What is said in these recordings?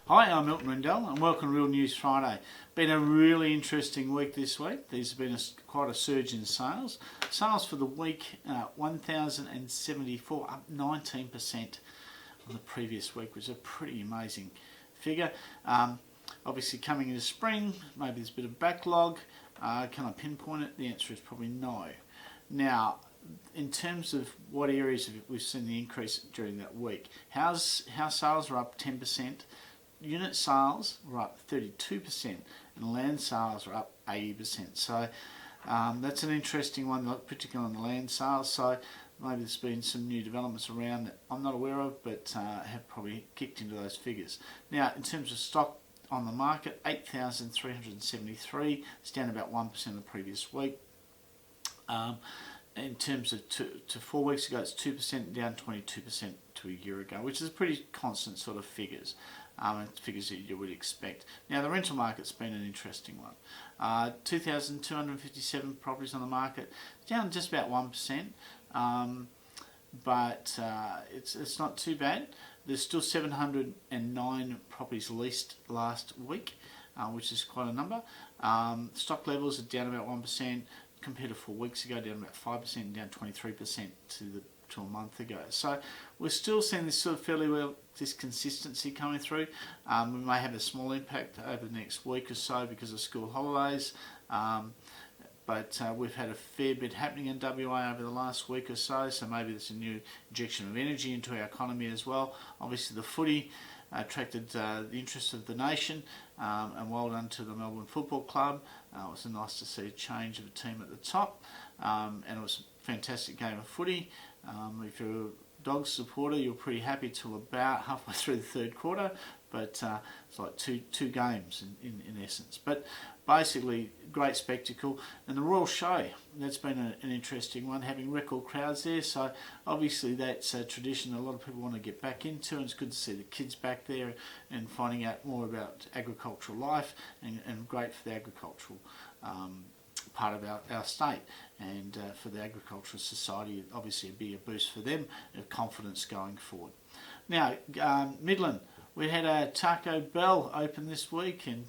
Hi, I'm Milton Rendell and welcome to Real News Friday. Been a really interesting week this week. There's been quite a surge in sales. Sales for the week, 1,074, up 19% on the previous week, which is a pretty amazing figure. Obviously coming into spring, maybe there's a bit of backlog. Can I pinpoint it? The answer is probably no. Now, in terms of what areas we've seen the increase during that week, house sales are up 10%. Unit sales were up 32% and land sales are up 80%. So that's an interesting one, particularly on the land sales. So maybe there's been some new developments around that I'm not aware of, but have probably kicked into those figures. Now, in terms of stock on the market, 8,373. It's down about 1% the previous week. In terms of to 4 weeks ago, it's 2%, down 22% to a year ago, which is pretty constant sort of figures. Figures that you would expect. Now, the rental market's been an interesting one. 2,257 properties on the market, down just about 1%, but it's not too bad. There's still 709 properties leased last week, which is quite a number. Stock levels are down about 1% compared to 4 weeks ago, down about 5%, and down 23% to a month ago. So we're still seeing this sort of fairly well, this consistency coming through. We may have a small impact over the next week or so because of school holidays, but we've had a fair bit happening in WA over the last week or so, so maybe there's a new injection of energy into our economy as well. Obviously the footy attracted the interest of the nation, and well done to the Melbourne Football Club. It was nice to see a change of a team at the top, and it was a fantastic game of footy. If you're a Dogs supporter, you're pretty happy till about halfway through the third quarter, but it's like two games in essence. But basically, great spectacle. And the Royal Show, that's been an interesting one, having record crowds there. So obviously that's a tradition that a lot of people want to get back into, and it's good to see the kids back there and finding out more about agricultural life, and great for the agricultural part of our state, and for the agricultural society, obviously it'd be a boost for them of confidence going forward. Now, Midland, we had a Taco Bell open this week, and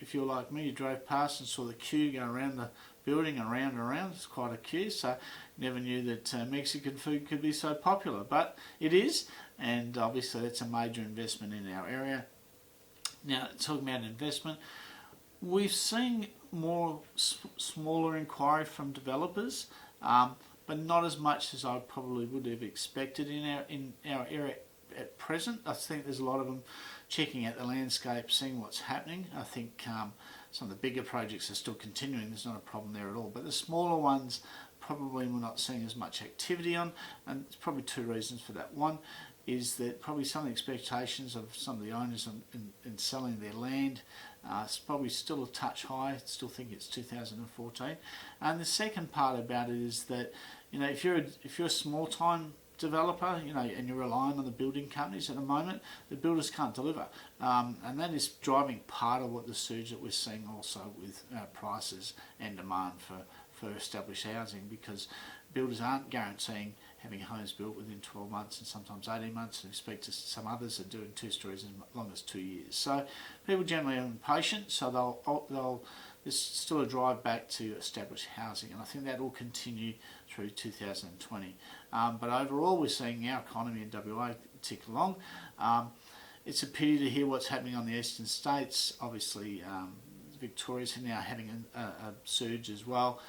if you're like me, you drove past and saw the queue go around the building and around and around. It's quite a queue, so never knew that Mexican food could be so popular, but it is, and obviously that's a major investment in our area. Now, talking about investment, we've seen more smaller inquiry from developers, but not as much as I probably would have expected in our area at present. I think there's a lot of them checking out the landscape, seeing what's happening. I think some of the bigger projects are still continuing. There's not a problem there at all, but the smaller ones probably we're not seeing as much activity on, and there's probably two reasons for that. One is that probably some of the expectations of some of the owners in selling their land, it's probably still a touch high. I still think it's 2014. And the second part about it is that, you know, if you're a small time developer, you know, and you're relying on the building companies at the moment, the builders can't deliver, and that is driving part of what the surge that we're seeing also with prices and demand for established housing, because builders aren't guaranteeing having homes built within 12 months and sometimes 18 months, and some others are doing 2 stories as long as 2 years. So people generally are impatient, so there's still a drive back to established housing, and I think that will continue through 2020. But overall, we're seeing our economy in WA tick along. It's a pity to hear what's happening on the eastern states. Obviously, Victoria's now having a surge as well.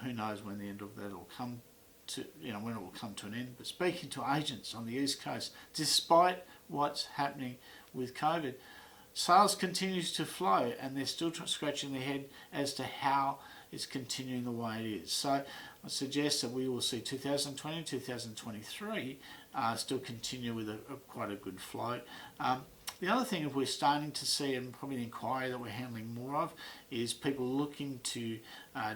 Who knows when the end of that will come to, when it will come to an end. But speaking to agents on the East Coast, despite what's happening with COVID, sales continues to flow, and they're still scratching their head as to how it's continuing the way it is. So I suggest that we will see 2020 and 2023 still continue with quite a good flow. The other thing that we're starting to see, and probably the inquiry that we're handling more of, is people looking to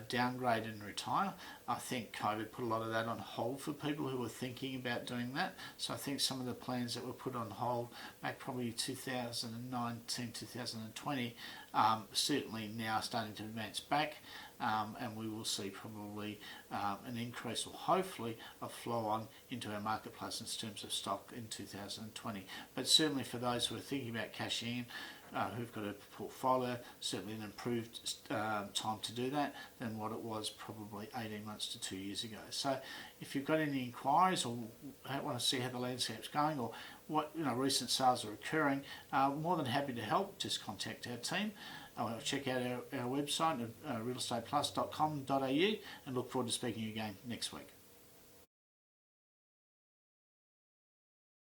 downgrade and retire. I think COVID put a lot of that on hold for people who were thinking about doing that. So I think some of the plans that were put on hold back probably 2019, 2020, certainly now starting to advance back. and we will see probably an increase, or hopefully a flow on into our marketplace in terms of stock in 2020. But certainly for those who are thinking about cashing in, who've got a portfolio, certainly an improved time to do that than what it was probably 18 months to 2 years ago. So if you've got any inquiries or want to see how the landscape's going, or what recent sales are occurring, more than happy to help. Just contact our team. Check out our website at realestateplus.com.au, and look forward to speaking to you again next week.